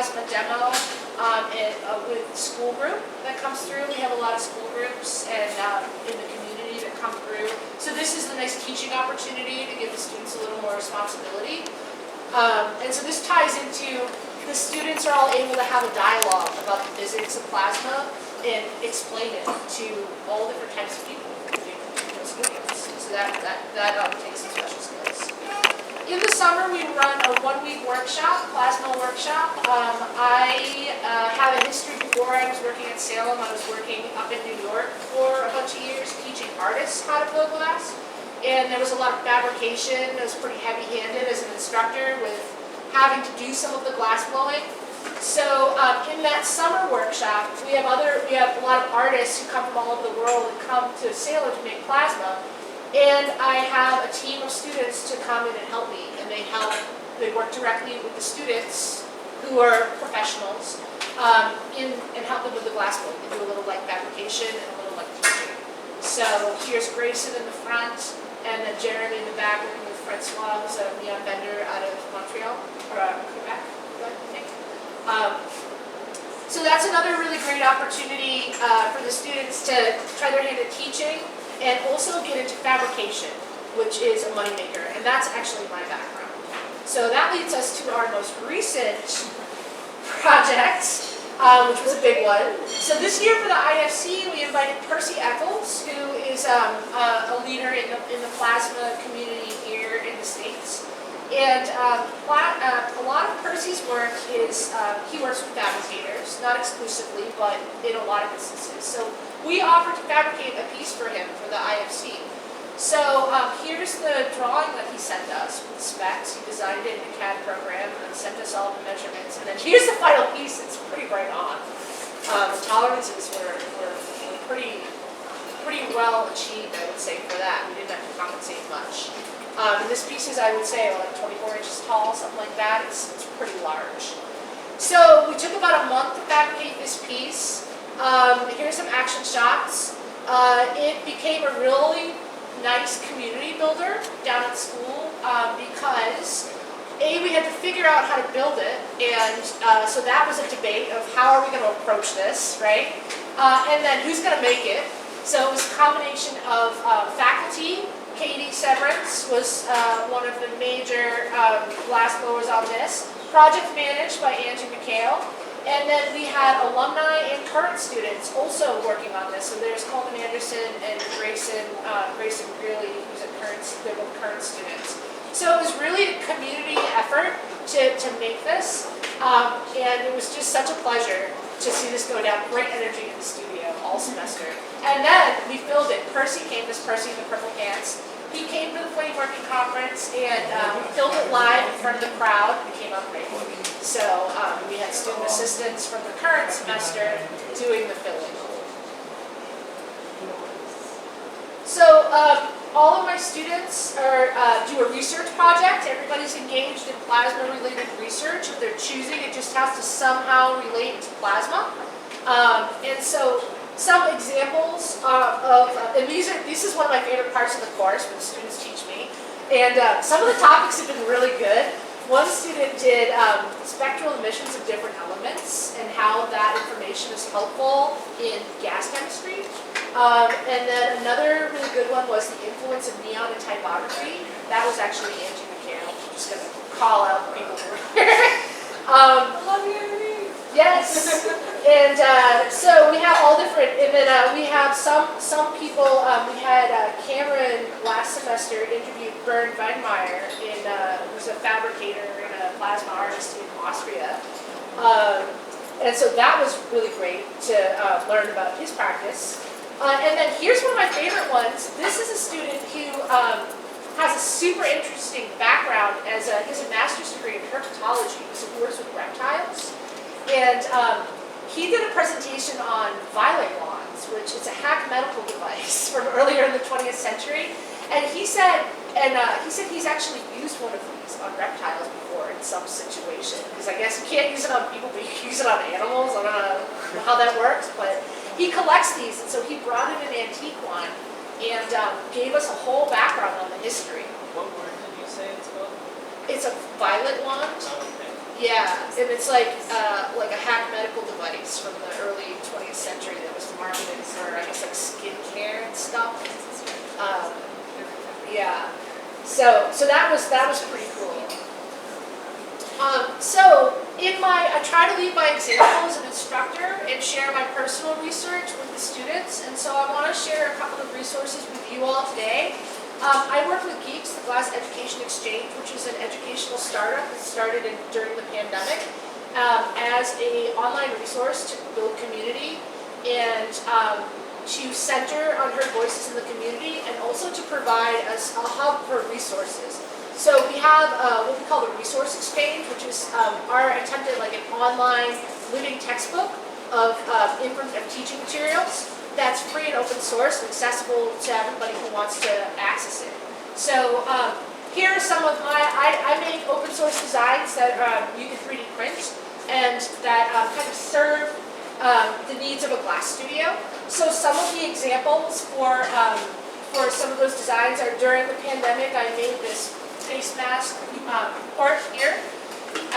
plasma demo with school group that comes through. We have a lot of school groups and in the community that come through. So this is a nice teaching opportunity to give the students a little more responsibility. And so this ties into the students are all able to have a dialogue about the physics of plasma and explain it to all different types of people, including those students. So that takes some special skills. In the summer, we run a one-week workshop, plasma workshop. I have a history before I was working at Salem. I was working up in New York for a bunch of years, teaching artists how to blow glass. And there was a lot of fabrication. I was pretty heavy-handed as an instructor with having to do some of the glass blowing. So in that summer workshop, we have a lot of artists who come from all over the world and come to Salem to make plasma. And I have a team of students to come in and help me, and they work directly with the students who are professionals and help them with the glass blowing. They do a little like fabrication and a little like teaching. So here's Grayson in the front, and then Jeremy in the back working with Francois, who's a neon vendor out of Montreal, or Quebec, I think. So that's another really great opportunity for the students to try their hand at teaching and also get into fabrication, which is a moneymaker, and that's actually my background. So that leads us to our most recent project, which was a big one. So this year for the IFC, we invited Percy Eccles, who is a leader in the plasma community here in the States. And a lot of Percy's work is, he works with fabricators, not exclusively, but in a lot of instances. So we offered to fabricate a piece for him for the IFC. So here's the drawing that he sent us with specs. He designed it in a CAD program and sent us all the measurements. And then here's the final piece. It's pretty right on. The tolerances were pretty well achieved, I would say, for that. We didn't have to compensate much. And this piece is, I would say, like 24 inches tall, something like that. It's pretty large. So we took about a month to fabricate this piece. Here's some action shots. It became a really nice community builder down at school because we had to figure out how to build it, and so that was a debate of how are we going to approach this, right? And then who's going to make it? So it was a combination of faculty. Katie Severance was one of the major glass blowers on this. Project managed by Angie McHale. And then we had alumni and current students also working on this. So there's Coleman Anderson and Grayson Greeley, who's they're both current students. So it was really a community effort to make this. And it was just such a pleasure to see this go down. Great energy in the studio all semester. And then we filled it. Percy came, this Percy in the purple pants. He came to the Flame Working Conference and we filled it live in front of the crowd. It came out great. So we had student assistants from the current semester doing the filling. So all of my students do a research project. Everybody's engaged in plasma-related research. If they're choosing, it just has to somehow relate to plasma. And so some examples and this is one of my favorite parts of the course where the students teach me. And some of the topics have been really good. One student did spectral emissions of different elements and how that information is helpful in gas chemistry. And then another really good one was the influence of neon in typography. That was actually Angie McHale. I'm just going to call out the people who were here. I love you. Yes. And so we have all different, and then we have some people, we had Cameron last semester interviewed Bernd Weinmeier, who's a fabricator and a plasma artist in Austria. And so that was really great to learn about his practice. And then here's one of my favorite ones. This is a student who has a super interesting background he has a master's degree in herpetology, so he works with reptiles. And he did a presentation on violet wands, which is a hack medical device from earlier in the 20th century. And he said he's actually used one of these on reptiles before in some situation. Because I guess you can't use it on people, but you can use it on animals. I don't know how that works, but he collects these, and so he brought in an antique one and gave us a whole background on the history. What word did you say it's called? It's a violet wand. Okay. Yeah, and it's like a hack medical device from the early 20th century that was marketed for, I guess, like skincare and stuff. Yeah, so that was pretty cool. So I try to lead by example as an instructor and share my personal research with the students, and so I want to share a couple of resources with you all today. I work with Geeks, the Glass Education Exchange, which is an educational startup that started during the pandemic as an online resource to build community and to center on her voices in the community, and also to provide us a hub for resources. So we have what we call the Resource Exchange, which is our attempt at like an online living textbook of teaching materials that's free and open source and accessible to everybody who wants to access it. So here are some of I make open source designs that you can 3D print and that kind of serve the needs of a glass studio. So some of the examples for some of those designs are during the pandemic. I made this face mask part here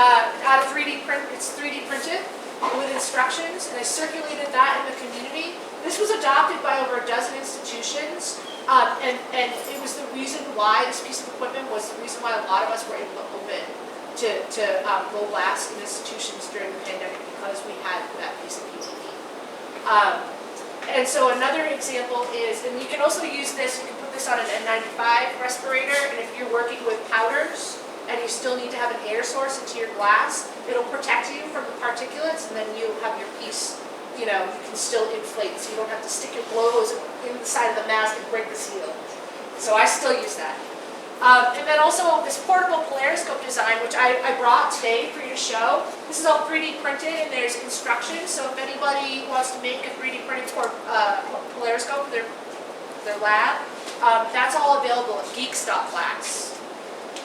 out of 3D print. It's 3D printed with instructions, and I circulated that in the community. This was adopted by over a dozen institutions, and it was the reason why this piece of equipment was the reason why a lot of us were able to open to blow glass in institutions during the pandemic, because we had that piece of PPE. And so another example is, and you can also use this, you can put this on an N95 respirator, and if you're working with powders and you still need to have an air source into your glass, it'll protect you from the particulates, and then you have your piece, you can still inflate, so you don't have to stick your blows in the side of the mask and break the seal. So I still use that. And then also this portable polariscope design, which I brought today for you to show. This is all 3D printed, and there's instructions. So if anybody wants to make a 3D printed polariscope for their lab, that's all available at Geeks.Glass.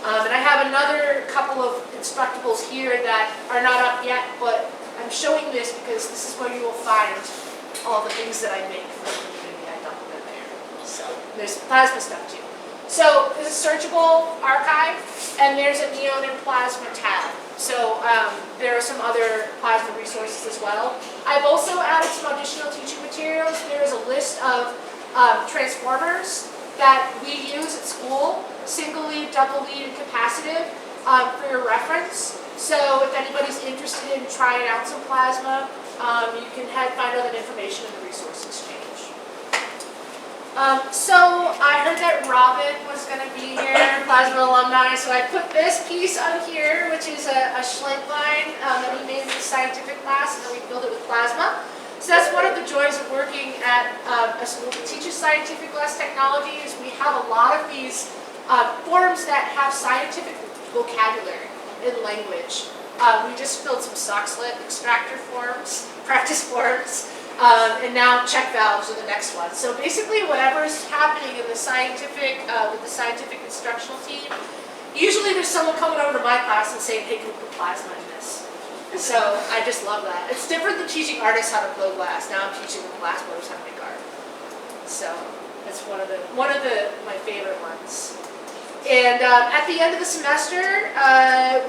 And I have another couple of instructables here that are not up yet, but I'm showing this because this is where you will find all the things that I make for the community. I dump them there. So there's plasma stuff too. So there's a searchable archive, and there's a neon and plasma tab. So there are some other plasma resources as well. I've also added some additional teaching materials. There is a list of transformers that we use at school, single lead, double lead, and capacitive, for your reference. So if anybody's interested in trying out some plasma, you can find all that information in the Resource Exchange. So I heard that Robin was going to be here, Plasma alumni, so I put this piece on here, which is a Schlenk line that he made with scientific glass, and then we filled it with plasma. So that's one of the joys of working at a school that teaches scientific glass technology, is we have a lot of these forms that have scientific vocabulary and language. We just filled some sock slit extractor forms, practice forms, and now check valves are the next one. So basically whatever's happening in the scientific, with the scientific instructional team, usually there's someone coming over to my class and saying, hey, can we put plasma in this? So I just love that. It's different than teaching artists how to blow glass. Now I'm teaching the glass blowers how to make art. So that's one of my favorite ones. And at the end of the semester,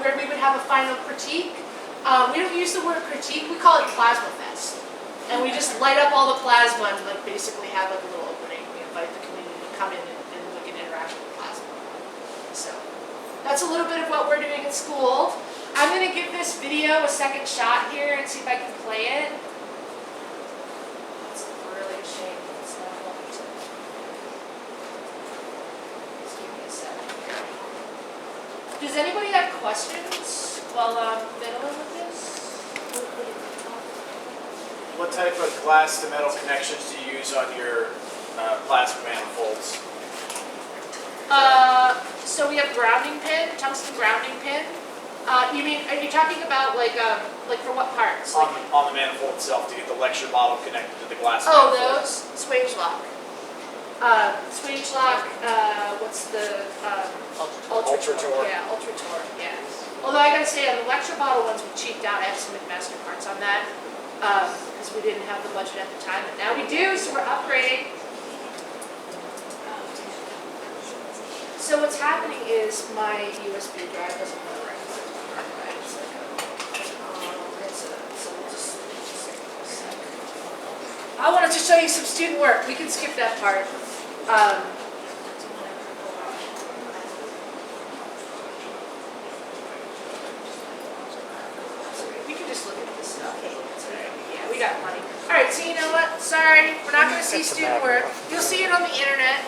where we would have a final critique, we don't use the word critique, we call it Plasma Fest. And we just light up all the plasma and like basically have like a little opening. We invite the community to come in and we can interact with the plasma. So that's a little bit of what we're doing at school. I'm going to give this video a second shot here and see if I can play it. It's really a shame it's not wanting to. Just give me a second here. Does anybody have questions while I'm fiddling with this? What type of glass to metal connections do you use on your plasma manifolds? So we have grounding pin, tungsten grounding pin. Are you talking about like for what parts? On the manifold itself to get the lecture model connected to the glass Oh, manifold. those? Swage lock. Swage lock, what's the, Ultrator. Yeah, Ultrator, yeah. Although I gotta say, on the lecture bottle ones, we cheaped out. I have some McMaster parts on that. Because we didn't have the budget at the time, but now we do, so we're upgrading. So what's happening is my USB drive doesn't want to record. Right? It's like to show you some student work. We can skip that part. We can just look at this stuff. Yeah, we got plenty. All right, so you know what? Sorry, we're not going to see student work. You'll see it on the internet.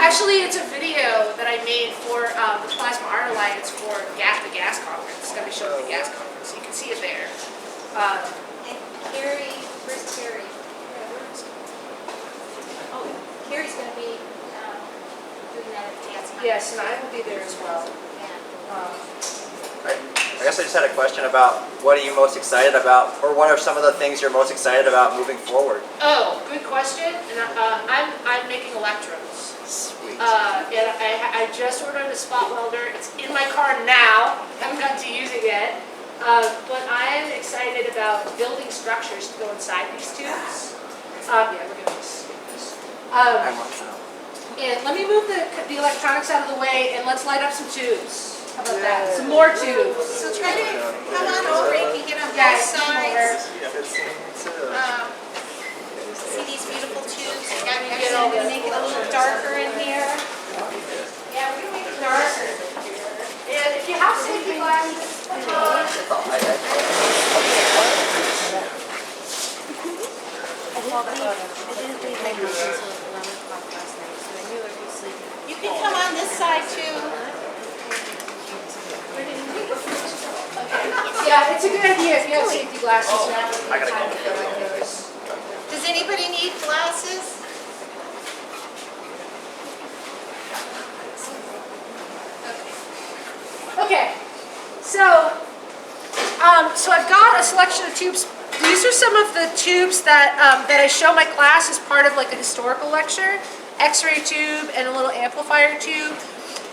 Actually, it's a video that I made for the Plasma Art Alliance for the gas conference. It's going to be shown at the gas conference, so you can see it there. And Carrie, where's Carrie? Oh, Carrie's going to be doing that at the dance conference. Yes, and I will be there as well. I guess I just had a question about what are you most excited about, or what are some of the things you're most excited about moving forward? Oh, good question. And I'm making electrodes. Sweet. And I just ordered a spot welder. It's in my car now. Haven't gotten to use it yet. But I am excited about building structures to go inside these tubes. Yeah, we're gonna just skip this. I want that. And let me move the electronics out of the way, and let's light up some tubes. How about that? Some more tubes. So try to come on over, you can get on both Guys, sides. Yeah. See these beautiful tubes? get Actually, all I'm going to this. make it a little darker in here. Yeah, we're gonna make it darker. And if you have safety glasses, come on. You can come on this side too. Yeah, it's a good idea if you have safety glasses. You have time to feel like those. Does anybody need glasses? Okay, so I've got a selection of tubes. These are some of the tubes that that I show my class as part of like a historical lecture. X-ray tube and a little amplifier tube.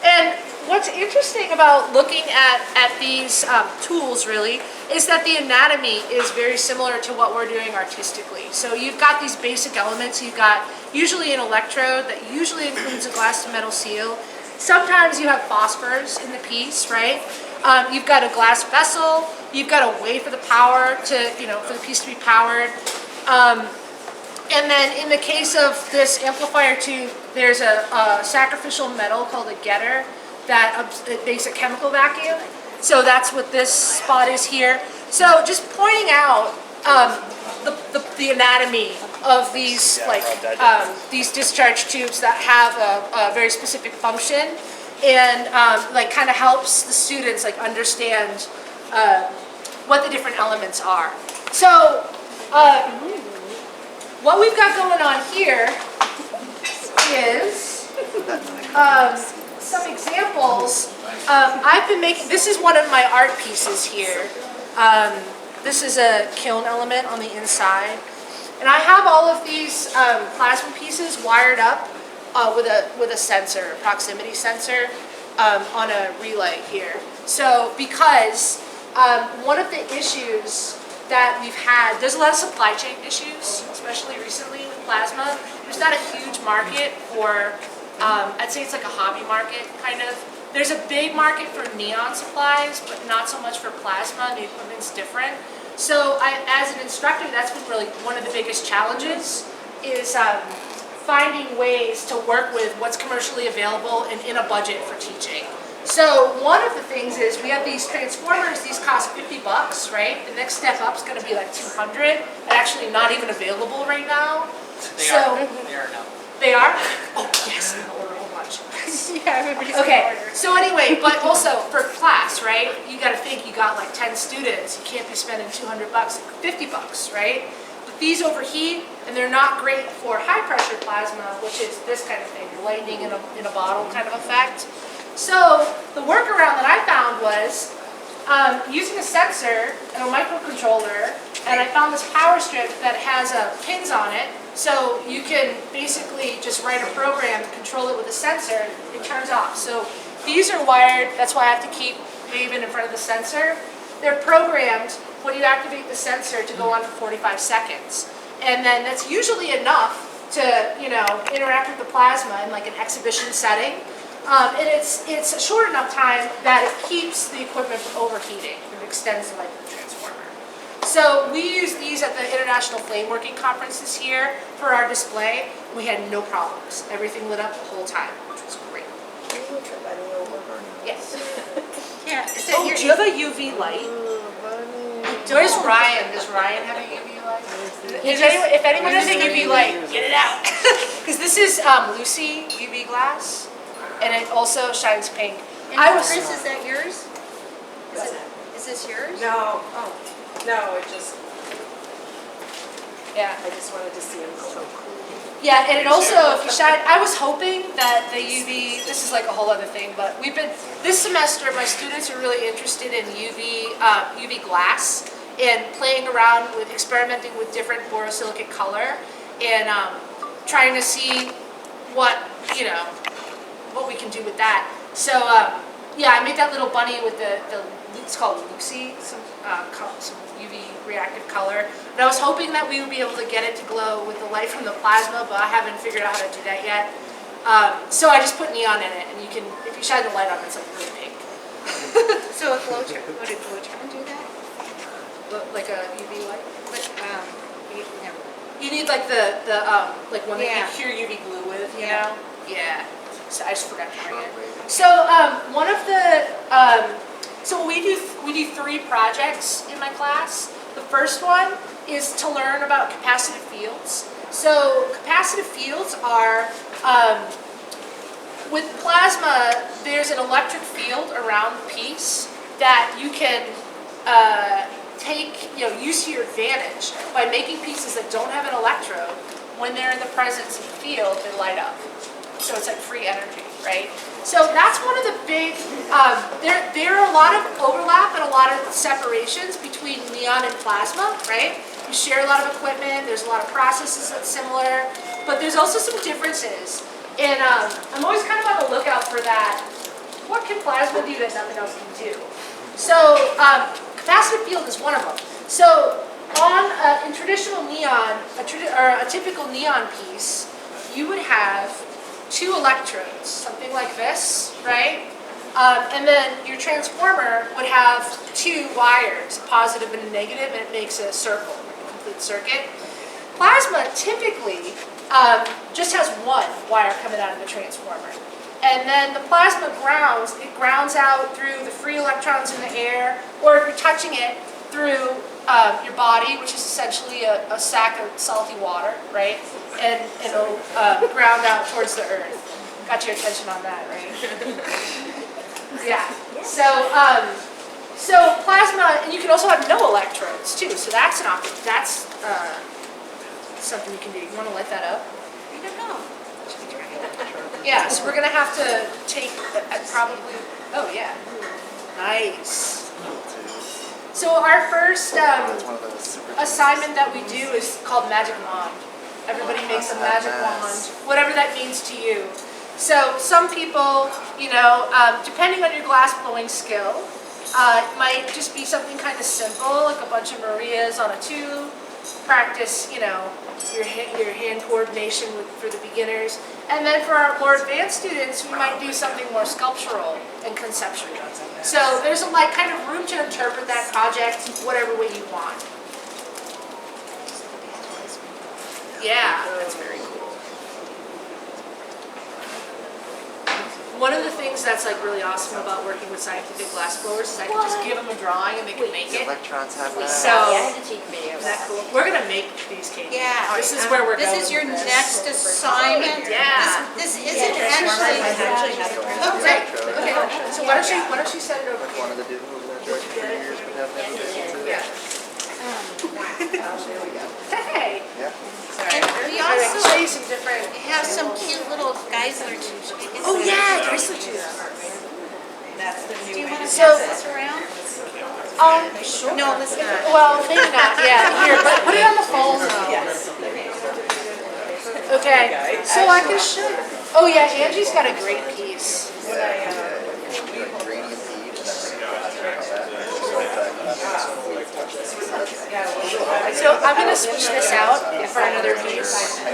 And what's interesting about looking at these tools really is that the anatomy is very similar to what we're doing artistically. So you've got these basic elements. You've got usually an electrode that usually includes a glass to metal seal. Sometimes you have phosphors in the piece, right? You've got a glass vessel. You've got a way for the power to, for the piece to be powered. And then in the case of this amplifier tube, there's a sacrificial metal called a getter that makes a chemical vacuum. So that's what this spot is here. So just pointing out the anatomy of these these discharge tubes that have a very specific function, and kind of helps the students understand what the different elements are. So what we've got going on here is some examples. I've been making, this is one of my art pieces here. This is a kiln element on the inside. And I have all of these plasma pieces wired up with a sensor, a proximity sensor, on a relay here. So because one of the issues that we've had, there's a lot of supply chain issues, especially recently with plasma. There's not a huge market for, I'd say it's like a hobby market, kind of. There's a big market for neon supplies, but not so much for plasma. The equipment's different. So as an instructor, that's been really one of the biggest challenges, is finding ways to work with what's commercially available and in a budget for teaching. So one of the things is we have these transformers. These cost $50, right? The next step up is going to be like $200. They're actually not even available right now. They are now. They are? Oh yes, I'm gonna order a whole bunch. Yeah, everybody's Okay, so anyway, but also for class, right? You got to think you got like 10 students. You can't be spending $200, $50, right? But these overheat, and they're not great for high pressure plasma, which is this kind of thing, lightning in a bottle kind of effect. So the workaround that I found was using a sensor and a microcontroller, and I found this power strip that has pins on it, so you can basically just write a program to control it with a sensor. It turns off. So these are wired. That's why I have to keep Maven in front of the sensor. They're programmed when you activate the sensor to go on for 45 seconds, and then that's usually enough to interact with the plasma in like an exhibition setting. And it's a short enough time that it keeps the equipment from overheating. It extends the life of the transformer. So we used these at the International Flame Working Conference this year for our display. We had no problems. Everything lit up the whole time, which was great. Yes. Yeah. So Oh, do you have a UV light? Where's Ryan? Does Ryan have a UV light? If anyone has a UV light, get it out. Because this is Lucy UV glass, and it also shines pink. Chris, is that yours? Is this yours? No, no, it just, Yeah. I just wanted to see them so cool. Yeah, and it also, if you shine, I was hoping that the UV, this is like a whole other thing, but this semester, my students are really interested in UV glass and playing around with, experimenting with different borosilicate color and trying to see what we can do with that. So, yeah, I made that little bunny with it's called Lucy, some UV reactive color. And I was hoping that we would be able to get it to glow with the light from the plasma, but I haven't figured out how to do that yet. So I just put neon in it, and you can, if you shine the light on it, it's like really pink. So a glow charm, would a glow charm do that? Like a UV light. But, never. You need like like one that Yeah. you cure UV glue with, you Yeah. know? Yeah. So I just forgot to bring it. So one of the so we do 3 projects in my class. The first one is to learn about capacitive fields. So capacitive fields are with plasma. There's an electric field around the piece that you can use to your advantage by making pieces that don't have an electrode. When they're in the presence of the field, they light up. So it's like free energy, right? So that's one of the big, there are a lot of overlap and a lot of separations between neon and plasma, right? You share a lot of equipment, there's a lot of processes that's similar, but there's also some differences. And I'm always kind of on the lookout for that. What can plasma do that nothing else can do? So capacitive field is one of them. So in traditional neon, a typical neon piece, you would have 2 electrodes, something like this, right? And then your transformer would have 2 wires, a positive and a negative, and it makes a circle, a complete circuit. Plasma typically just has 1 wire coming out of the transformer. And then the plasma grounds, it grounds out through the free electrons in the air, or if you're touching it, through your body, which is essentially a sack of salty water, right? And it'll ground out towards the earth. Got your attention on that, right? Yeah. So plasma, and you can also have no electrodes too. So that's something you can do. You want to light that up? I don't know. Yeah. So we're gonna have to take probably. Oh yeah. Nice. So our first assignment that we do is called Magic Wand. Everybody makes a magic wand, whatever that means to you. So some people, depending on your glass blowing skill, it might just be something kind of simple, like a bunch of Marias on a tube. Practice, your hand coordination for the beginners. And then for our more advanced students, we might do something more sculptural and conceptual. So there's kind of room to interpret that project whatever way you want. Yeah. That's very cool. One of the things that's really awesome about working with scientific glass blowers is I can just give them a drawing and they can make it. Electrons have that. So, Isn't is that cool? We're gonna make these cakes. Yeah. This is where we're going. This is your with this. next assignment. Yeah. This isn't actually. Oh, great. Okay. So why don't you send it over Like here? one of the dudes who was there for years would have never listened to Yeah. Hey. Yeah. And we I'll also show you some different. have some cute little geysler tubes. Oh yeah, Geisler tubes. Do you want to pass So- this around? Sure. No, let's not. Well, maybe not. Yeah. Here, but put it on the phone though. Yes. Okay. So I can show. Oh yeah, Angie's got a great piece. So I'm gonna switch this out for another piece. You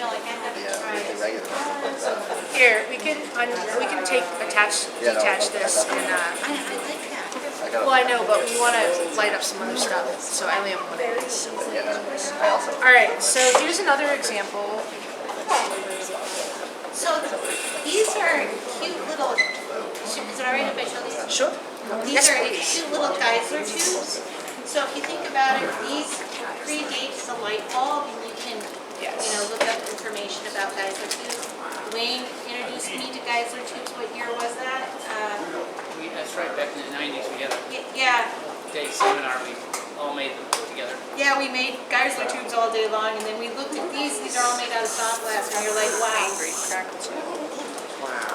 know, like I have to try. Yeah, no, detach I this got and, I like that. got well, I know, but we want to light up some other stuff, so I only have one of these. Yeah, I also. All right, so here's another example. So these are cute little, is it all right if I show these? Sure. These Yes, are please. cute little geysler tubes. So if you think about it, these predates the light bulb, and you can, look up information about geysler tubes. Wayne introduced me to geysler tubes. What year was that? That's right, back in the 90s, we had a Yeah, day seminar, we all made them together. yeah, we made geysler tubes all day long, and then we looked at these. These are all made out of soft glass, and you're like, wow.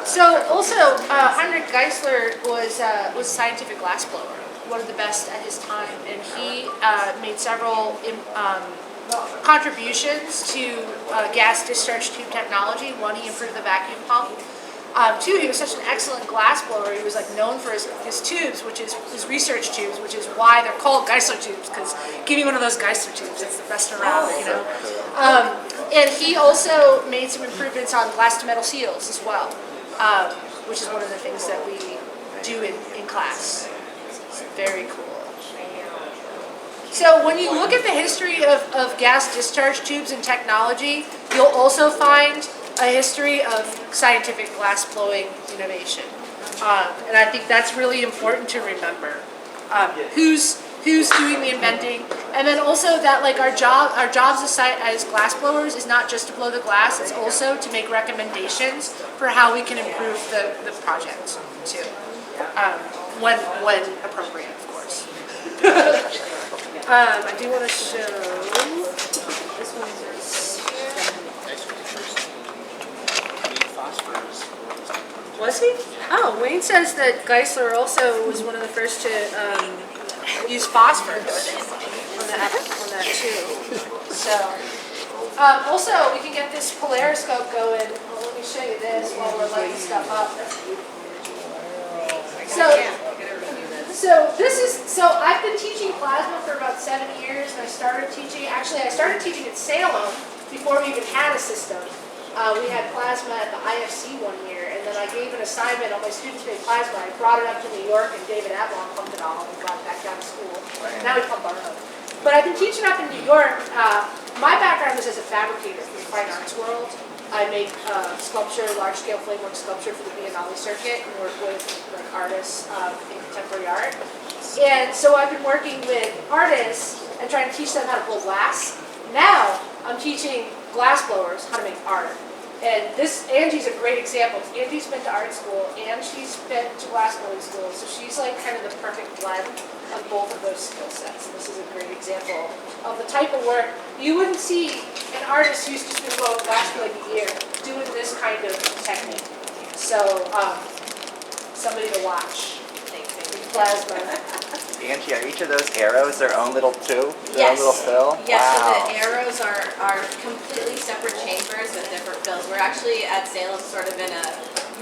So also, Heinrich Geisler was a scientific glassblower, one of the best at his time, and he made several contributions to gas discharge tube technology. One, he improved the vacuum pump. Two, he was such an excellent glassblower. He was like known for his tubes, which is his research tubes, which is why they're called Geisler tubes. Because give me one of those Geisler tubes, it's the best around, you know. And he also made some improvements on glass to metal seals as well, which is one of the things that we do in class. Very cool. So when you look at the history of gas discharge tubes and technology, you'll also find a history of scientific glassblowing innovation. And I think that's really important to remember. Who's doing the inventing, and then also that like our jobs as glassblowers is not just to blow the glass, it's also to make recommendations for how we can improve the project too, when appropriate, of course. I do want to show this one is. Was he? Oh, Wayne says that Geisler also was one of the first to use phosphorus on that too. So, also we can get this polariscope going. Well, let me show you this while we're lighting stuff up. So I've been teaching plasma for about 7 years, and I started teaching at Salem before we even had a system. We had plasma at the IFC one year, and then I gave an assignment on my students made plasma. I brought it up to New York, and David Avalon pumped it all, and we brought it back down to school. Now we pump our own. But I've been teaching up in New York. My background is as a fabricator for the fine arts world. I make sculpture, large-scale flamework sculpture for the Biennale circuit, and work with like artists in contemporary art. And so I've been working with artists and trying to teach them how to blow glass. Now I'm teaching glassblowers how to make art. And Angie's a great example. Angie's been to art school and she's been to glassblowing school, so she's like kind of the perfect blend of both of those skill sets. And this is a great example of the type of work you wouldn't see an artist who's just been blowing glass for like a year doing this kind of technique. So somebody to watch. Plasma. Angie, are each of those arrows their own little tube? Their own Yes. little fill? Yes, Wow. so the arrows are completely separate chambers with different fills. We're actually at Salem sort of in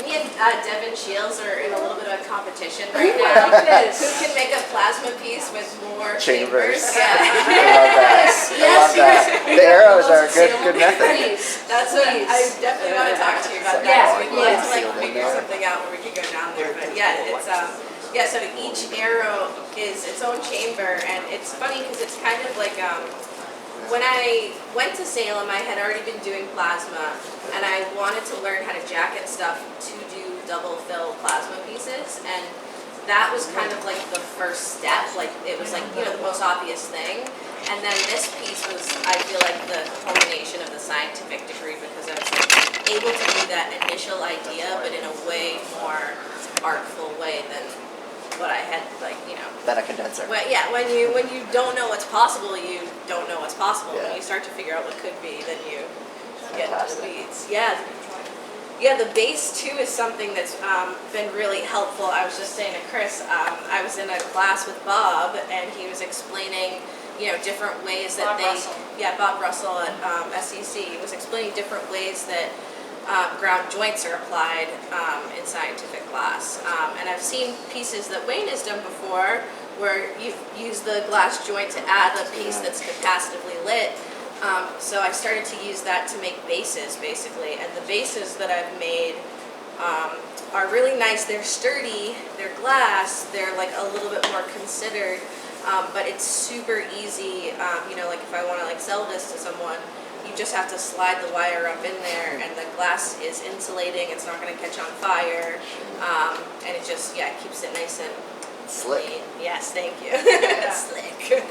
me and Devin Shields are in a little bit of a competition right now. Who can make a plasma piece with more chambers? Yeah. Yes. I love that. The arrows are a good method. That's what I definitely want to talk to you about that. So we'd like to like figure something out where we could go down there. But yeah, it's so each arrow is its own chamber, and it's funny because it's kind of like when I went to Salem, I had already been doing plasma, and I wanted to learn how to jacket stuff to do double fill plasma pieces, and that was kind of like the first step. Like it was like the most obvious thing, and then this piece was, I feel like, the culmination of the scientific degree because I was like, able to do that initial idea, but in a way more artful way than what I had, Than a condenser. Well, yeah, when you don't know what's possible, you don't know what's possible. Yeah. When you start to figure out what could be, then you get into the weeds. Yeah. Yeah, the base too is something that's been really helpful. I was just saying to Chris, I was in a class with Bob, and he was explaining, different ways that Bob Russell at SEC was explaining different ways that ground joints are applied in scientific glass. And I've seen pieces that Wayne has done before where you've used the glass joint to add a piece that's capacitively lit. So I started to use that to make bases, basically. And the bases that I've made are really nice. They're sturdy, they're glass, they're like a little bit more considered, but it's super easy. You know, like if I want to like sell this to someone, you just have to slide the wire up in there, and the glass is insulating. It's not going to catch on fire, and it just, yeah, it keeps it nice and Slick. clean. Yes, thank you. Slick.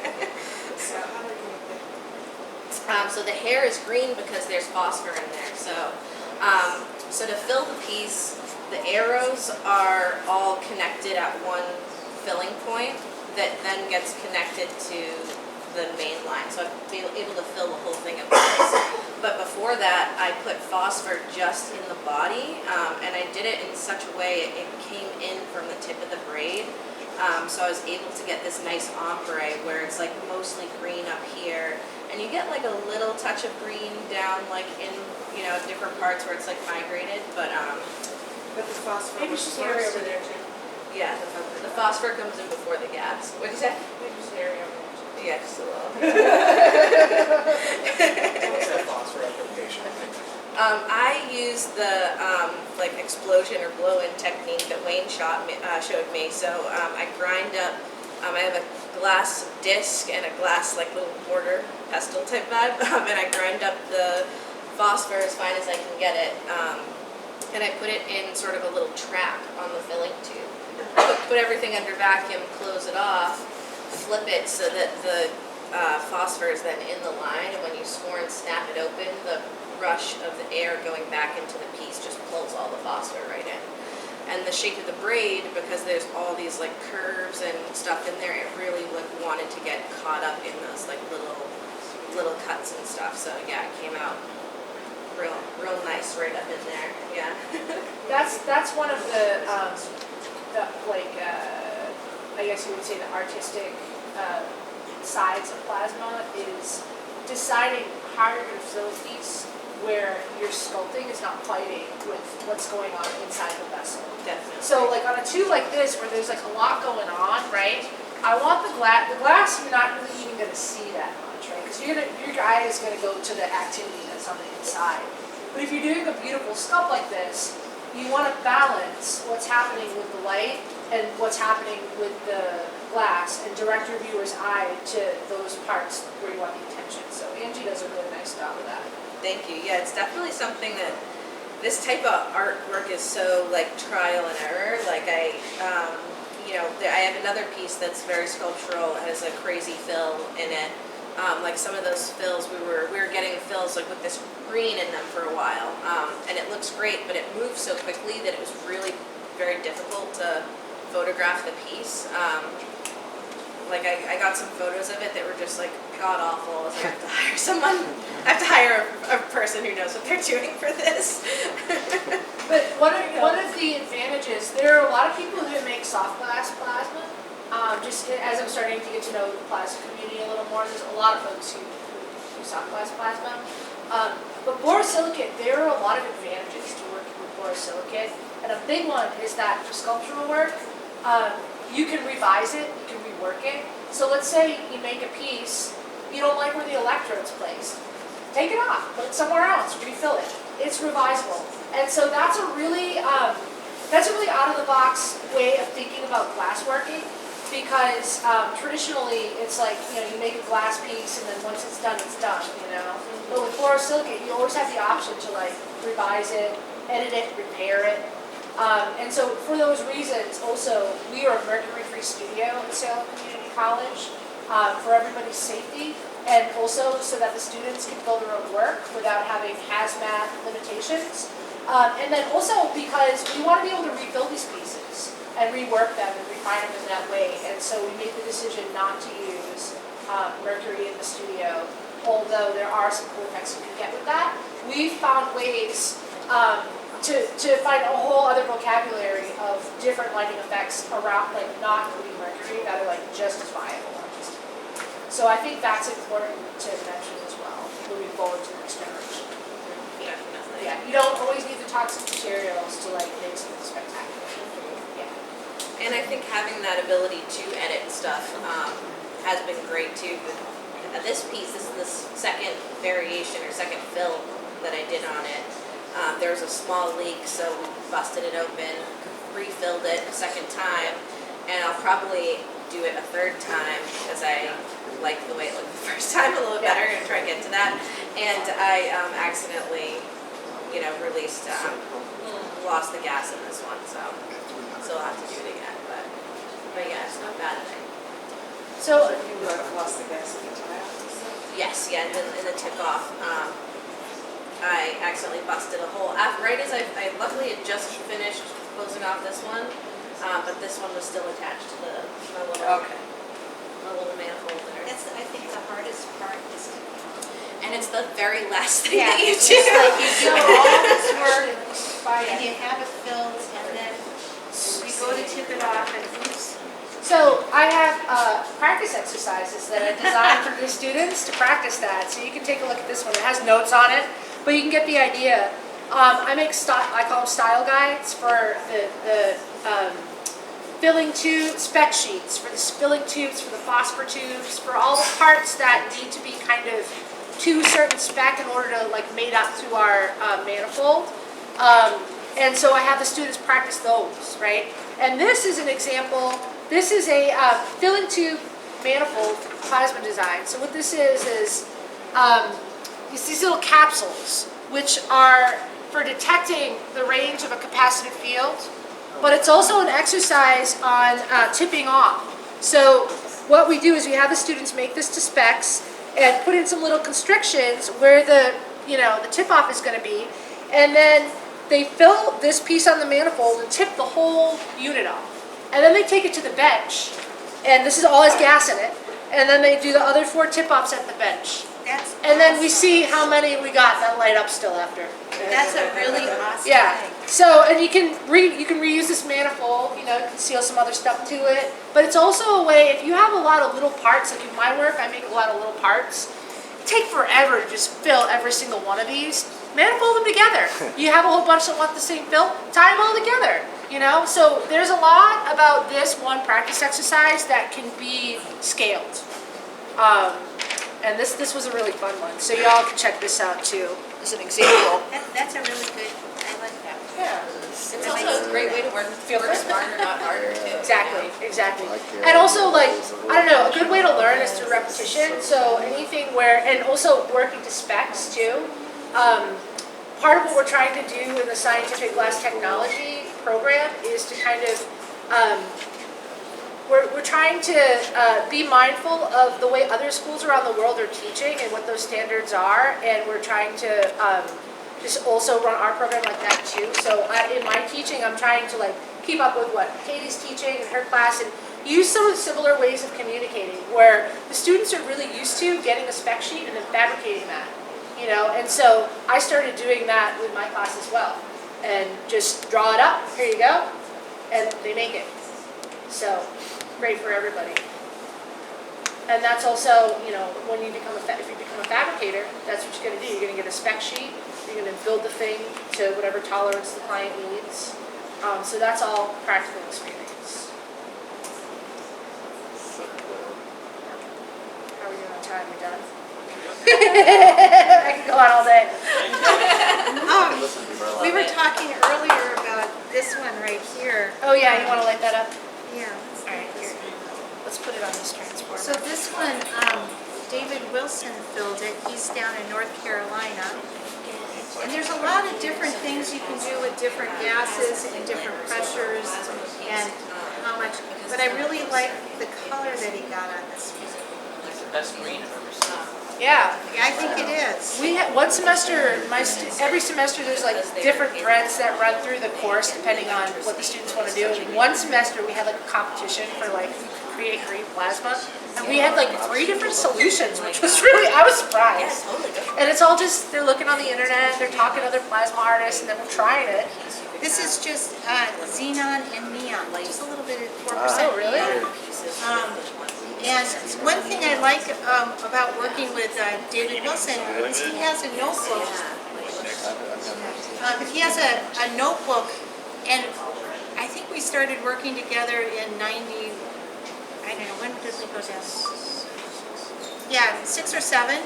So the hair is green because there's phosphor in there. So to fill the piece, the arrows are all connected at one filling point that then gets connected to the main line. So I've been able to fill the whole thing at once. But before that, I put phosphor just in the body, and I did it in such a way it came in from the tip of the braid. So I was able to get this nice ombre where it's like mostly green up here, and you get like a little touch of green down like in, you know, different parts where it's like migrated, but But the phosphor Maybe was she's area first. over there too. yeah, the phosphor comes in before the gas. What did you say? Maybe she's area over there too. Yeah, just a little. What's that phosphor application? I use the like explosion or blow-in technique that Wayne showed me. So I grind up. I have a glass disc and a glass like little mortar pestle type vibe, and I grind up the phosphor as fine as I can get it, and I put it in sort of a little trap on the filling tube. Put everything under vacuum, close it off, flip it so that the phosphor is then in the line, and when you score and snap it open, the rush of the air going back into the piece just pulls all the phosphor right in. And the shape of the braid, because there's all these like curves and stuff in there, it really like wanted to get caught up in those like little cuts and stuff. So yeah, it came out real nice right up in there. Yeah. That's one of the like I guess you would say the artistic sides of plasma is deciding how you're going to fill a piece where your sculpting is not fighting with what's going on inside the vessel. Definitely. So like on a tube like this where there's like a lot going on, right? I want the glass you're not really even going to see that much, right? Because your eye is going to go to the activity that's on the inside. But if you're doing a beautiful sculpt like this, you want to balance what's happening with the light and what's happening with the glass and direct your viewer's eye to those parts where you want the attention. So Angie does a really nice job of that. Thank you. Yeah, it's definitely something that this type of artwork is so like trial and error. Like you know, I have another piece that's very sculptural, has a crazy fill in it. Like some of those fills, we were getting fills like with this green in them for a while, and it looks great, but it moves so quickly that it was really very difficult to photograph the piece. Like I got some photos of it that were just like god awful. I was like, I have to hire someone. I have to hire a person who knows what they're doing for this. But one of the advantages, there are a lot of people who make soft glass plasma. Just as I'm starting to get to know the plasma community a little more, there's a lot of folks who do soft glass plasma. But borosilicate, there are a lot of advantages to working with borosilicate. And a big one is that for sculptural work, you can revise it, you can rework it. So let's say you make a piece, you don't like where the electrode's placed. Take it off, put it somewhere else, refill it. It's revisable. And so that's a really out of the box way of thinking about glass working, because traditionally it's like, you know, you make a glass piece and then once it's done, you know. But with borosilicate, you always have the option to like revise it, edit it, repair it. And so for those reasons, also, we are a mercury-free studio at Salem Community College for everybody's safety, and also so that the students can build their own work without having hazmat limitations. And then also because we want to be able to refill these pieces and rework them and refine them in that way. And so we made the decision not to use mercury in the studio, although there are some cool effects you can get with that. We've found ways to find a whole other vocabulary of different lighting effects around, like not including mercury, that are like just as viable. So I think that's important to mention as well, moving forward to the next generation. Definitely. Yeah, you don't always need the toxic materials to like make something spectacular. Yeah. And I think having that ability to edit stuff has been great too. This piece, this is the second variation or second fill that I did on it. There was a small leak, so we busted it open, refilled it a second time, and I'll probably do it a third time because I like the way it looked the first time a little better. I'm gonna try to get to that. And I accidentally, released, lost the gas in this one, so I'll have to do it again. But yeah, it's not bad. So, You would have lost the gas in the tile. Yes, yeah, in the tip off, I accidentally busted a hole. Right as I luckily had just finished closing off this one, but this one was still attached to my little manifold there. That's, I think, the hardest part is to. And it's the very last thing Yeah, that you it's do. just like you do all this work and you have it filled and then you go to tip it off and oops. So I have practice exercises that I designed for the students to practice that. So you can take a look at this one. It has notes on it, but you can get the idea. I call them style guides for the filling tube spec sheets, for the filling tubes, for the phosphor tubes, for all the parts that need to be kind of to a certain spec in order to mate up to our manifold. And so I have the students practice those, right? And this is an example. This is a filling tube manifold plasma design. So what this is these little capsules, which are for detecting the range of a capacitive field, but it's also an exercise on tipping off. So what we do is we have the students make this to specs and put in some little constrictions where the tip off is going to be, and then they fill this piece on the manifold and tip the whole unit off. And then they take it to the bench, and this is all has gas in it, and then they do the other 4 tip-offs at the bench. That's And then we awesome. see how many we got that light up still after. That's a really awesome Yeah. thing. So, and you can reuse this manifold, you can seal some other stuff to it. But it's also a way, if you have a lot of little parts, like in my work, I make a lot of little parts. It take forever to just fill every single one of these. Manifold them together. You have a whole bunch that want the same fill, tie them all together. So there's a lot about this one practice exercise that can be scaled. And this was a really fun one. So y'all can check this out too as an example. That's a really good, I like that. Yeah. It's also a great way to work smarter, not harder too. Exactly. And also I don't know, a good way to learn is through repetition. So anything and also working to specs too. Part of what we're trying to do in the scientific glass technology program is to kind of, we're trying to be mindful of the way other schools around the world are teaching and what those standards are, and we're trying to just also run our program like that too. So in my teaching, I'm trying to keep up with what Katie's teaching in her class and use some of the similar ways of communicating where the students are really used to getting a spec sheet and then fabricating that. And so I started doing that with my class as well. And just draw it up, here you go, and they make it. So, great for everybody. And that's also, when you if you become a fabricator, that's what you're going to do. You're going to get a spec sheet, you're going to build the thing to whatever tolerance the client needs. So that's all practical experience. How are we doing on time? We done? I could go on all day. We were talking earlier about this one right here. Oh yeah, you want to light that up? Yeah. All right, here. Let's put it on this transformer. So this one, David Wilson filled it. He's down in North Carolina. And there's a lot of different things you can do with different gases and different pressures and how much, but I really like the color that he got on this one. It's the best green I've ever seen. Yeah. Yeah, I think it is. We had one semester, every semester there's different threads that run through the course depending on what the students want to do. And one semester we had a competition for create green plasma. And we had 3 different solutions, which was really, I was surprised. And it's all just, they're looking on the internet, they're talking to other plasma artists, and then we're trying it. This is just xenon and neon, just a little bit of 4% Oh, really? neon. And one thing I like about working with David Wilson is he has a notebook. He has a notebook, and I think we started working together in 90, I don't know, when did we go down? Yeah, 6 or 7.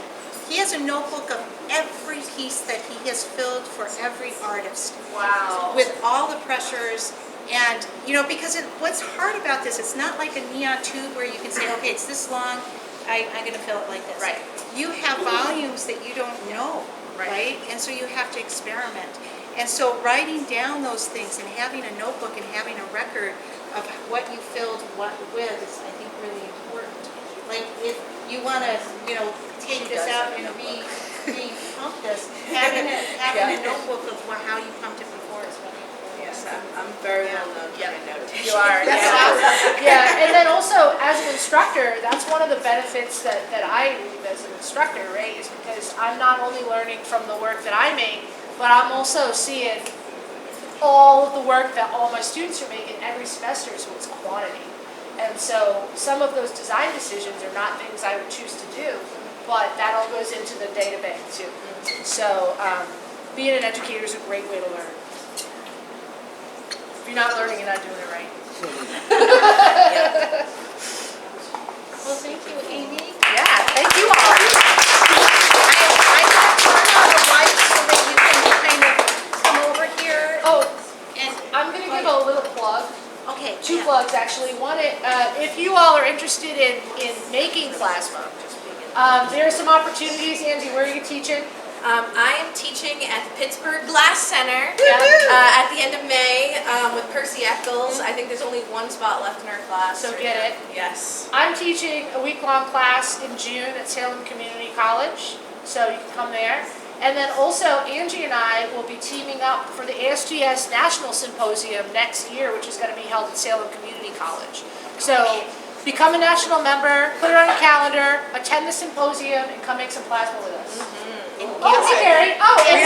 He has a notebook of every piece that he has filled for every artist. Wow. With all the pressures and, because what's hard about this, it's not like a neon tube where you can say, okay, it's this long, I'm going to fill it like this. Right. You have volumes that you don't know, right? And so you have to experiment. And so writing down those things and having a notebook and having a record of what you filled what with is, I think, really important. Like if you want to, take this out and re-pump this, having a notebook of how you pumped it before is really important. Yes, I'm very well known for my note taking. You are. That's awesome. Yeah, and then also as an instructor, that's one of the benefits that I leave as an instructor, right? Is because I'm not only learning from the work that I make, but I'm also seeing all of the work that all my students are making every semester, so it's quantity. And so some of those design decisions are not things I would choose to do, but that all goes into the data bank too. So being an educator is a great way to learn. If you're not learning, you're not doing it right. Well, thank you, Amy. Yeah, thank you all. I can turn on the lights so that you can kind of come over here. Oh, And, I'm going to give a little plug. okay. Two plugs actually. One, if you all are interested in making plasma, there are some opportunities. Angie, where are you teaching? I am teaching at the Pittsburgh Glass Center Yeah. at the end of May with Percy Eccles. I think there's only one spot left in our class. So right get now. it. Yes. I'm teaching a week-long class in June at Salem Community College, so you can come there. And then also, Angie and I will be teaming up for the ASGS National Symposium next year, which is going to be held at Salem Community College. So become a national member, put it on your calendar, attend the symposium, and come make some plasma with us. Oh, hey, Gary. Oh, and